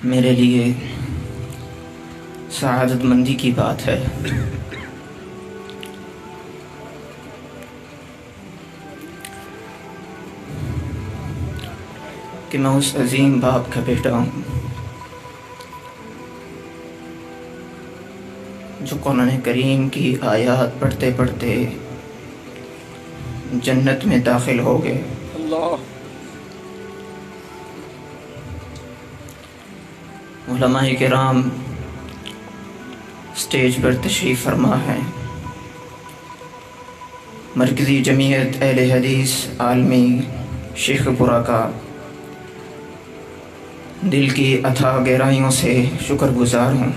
میرے لیے سعادت مندی کی بات ہے کہ میں اس عظیم باپ کا بیٹا ہوں جو قرآن کریم کی آیات پڑھتے پڑھتے جنت میں داخل ہو گئے۔ اللہ علماء کرام سٹیج پر تشریف فرما ہے۔ مرکزی جمعیت اہل حدیث عالمی شیخ پورہ کا دل کی اتھاہ گہرائیوں سے شکر گزار ہوں،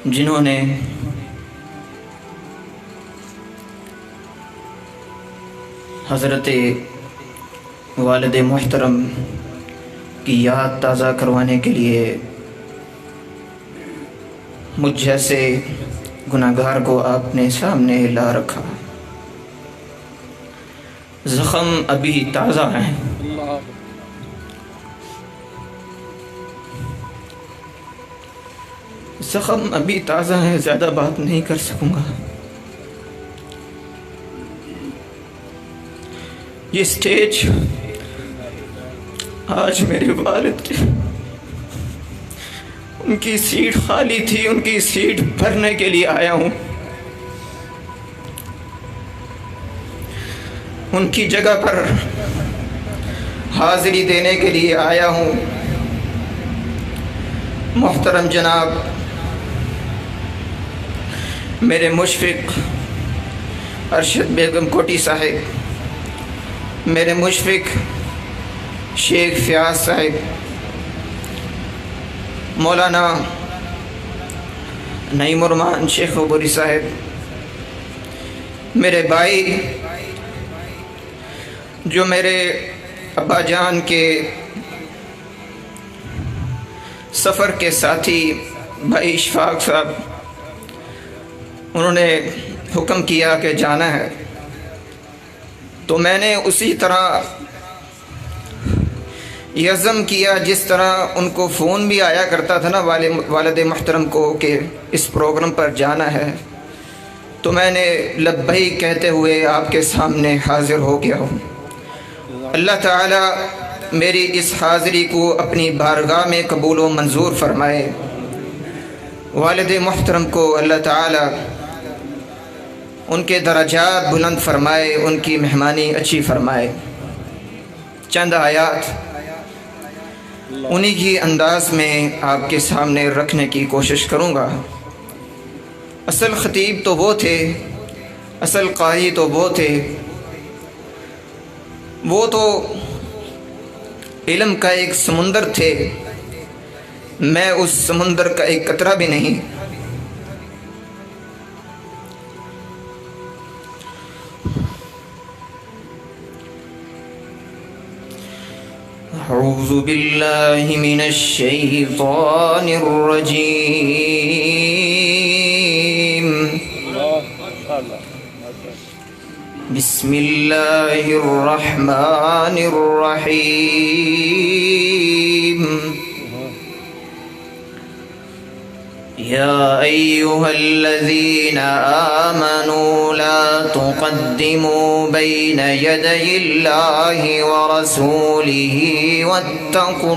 جنہوں نے حضرت والد محترم کی یاد تازہ کروانے کے لیے مجھ جیسے گناہگار کو اپنے سامنے لا رکھا۔ زخم ابھی تازہ ہیں، اللہ زخم ابھی تازہ ہیں، زیادہ بات نہیں کر سکوں گا۔ یہ سٹیج آج میرے والد کی ان کی سیٹ خالی تھی، ان کی سیٹ بھرنے کے لیے آیا ہوں، ان کی جگہ پر حاضری دینے کے لیے آیا ہوں۔ محترم جناب میرے مشفق ارشد بیگم کوٹی صاحب، میرے مشفق شیخ فیاض صاحب، مولانا نعیم الرحمان شیخ عبوری صاحب، میرے بھائی جو میرے ابا جان کے سفر کے ساتھی بھائی اشفاق صاحب، انہوں نے حکم کیا کہ جانا ہے، تو میں نے اسی طرح یہ عزم کیا جس طرح ان کو فون بھی آیا کرتا تھا نا والد محترم کو کہ اس پروگرام پر جانا ہے، تو میں نے لبیک کہتے ہوئے آپ کے سامنے حاضر ہو گیا ہوں۔ اللہ تعالی میری اس حاضری کو اپنی بارگاہ میں قبول و منظور فرمائے۔ والد محترم کو اللہ تعالی ان کے درجات بلند فرمائے، ان کی مہمانی اچھی فرمائے۔ چند آیات انہی کی انداز میں آپ کے سامنے رکھنے کی کوشش کروں گا۔ اصل خطیب تو وہ تھے، اصل قاری تو وہ تھے، وہ تو علم کا ایک سمندر تھے، میں اس سمندر کا ایک قطرہ بھی نہیں۔ اعوذ باللہ من الشیطان الرجیم، بسم اللہ الرحمن الرحیم۔ یا ایہا الذین آمنوا لا تقدموا بین یدی اللہ ورسولہ واتقوا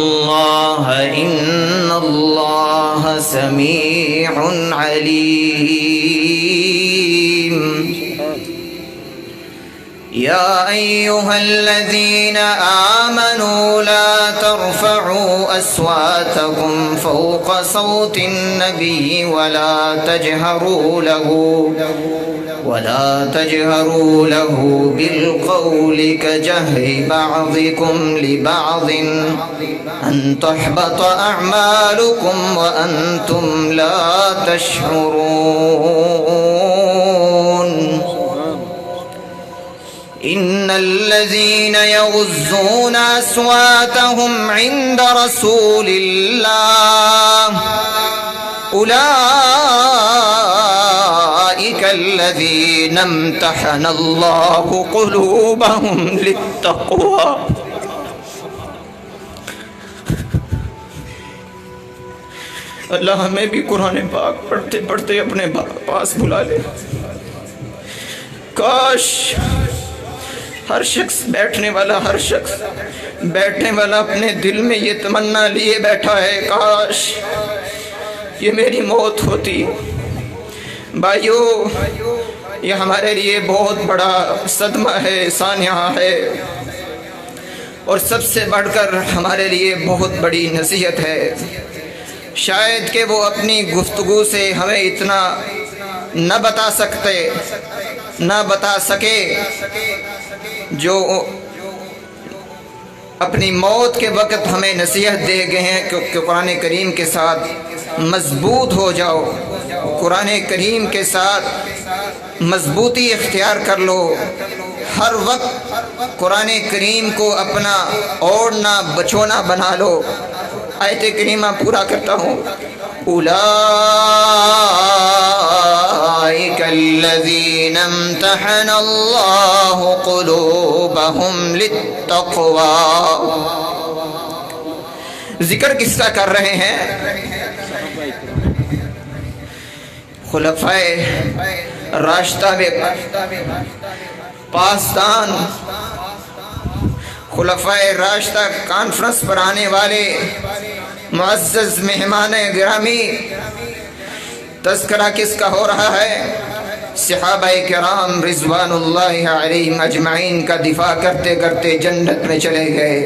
اللہ ان اللہ سمیع علیم۔ يا أيها الذين آمنوا لا ترفعوا أصواتكم فوق صوت النبي ولا تجهروا له بالقول كجهر بعضكم لبعض أن تحبط أعمالكم وأنتم لا تشعرون۔ إن الذين يغضون أصواتهم عند رسول الله أولئك الذین امتحن اللہ قلوبہم للتقوی. اللہ ہمیں بھی قرآن پاک پڑھتے پڑھتے اپنے پاس بلا لے. کاش ہر شخص بیٹھنے والا اپنے دل میں یہ تمنا لیے بیٹھا ہے، کاش یہ میری موت ہوتی. بھائیو، یہ ہمارے لیے بہت بڑا صدمہ ہے، سانحہ ہے، اور سب سے بڑھ کر ہمارے لیے بہت بڑی نصیحت ہے. شاید کہ وہ اپنی گفتگو سے ہمیں اتنا نہ بتا سکے جو اپنی موت کے وقت ہمیں نصیحت دے گئے ہیں کہ قرآن کریم کے ساتھ مضبوط ہو جاؤ، قرآن کریم کے ساتھ مضبوطی اختیار کر لو، ہر وقت قرآن کریم کو اپنا اوڑھنا بچھونا بنا لو. آیت کریمہ پورا کرتا ہوں. اولئک الذین امتحن اللہ قلوبہم للتقوی. ذکر کس کا کر رہے ہیں؟ خلفائے راشدہ پاسدان، خلفائے راشدہ کانفرنس پر آنے والے معزز مہمان گرامی. تذکرہ کس کا ہو رہا ہے؟ صحابہ کرام رضوان اللہ علیہم اجمعین کا دفاع کرتے کرتے جنت میں چلے گئے.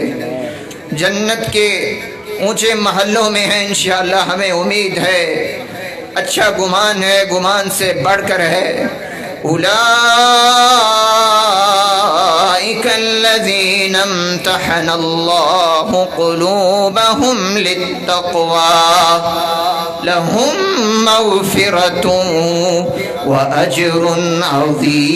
جنت کے اونچے محلوں میں ہیں انشاءاللہ، ہمیں امید ہے، اچھا گمان ہے، گمان سے بڑھ کر ہے. اولئک الذین امتحن اللہ قلوبہم للتقوی لہم مغفرۃ واجر عظیم.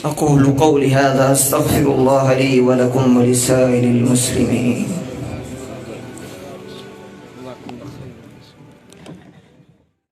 اقول قولی هذا استغفر اللہ لی ولکم ولسائر المسلمین.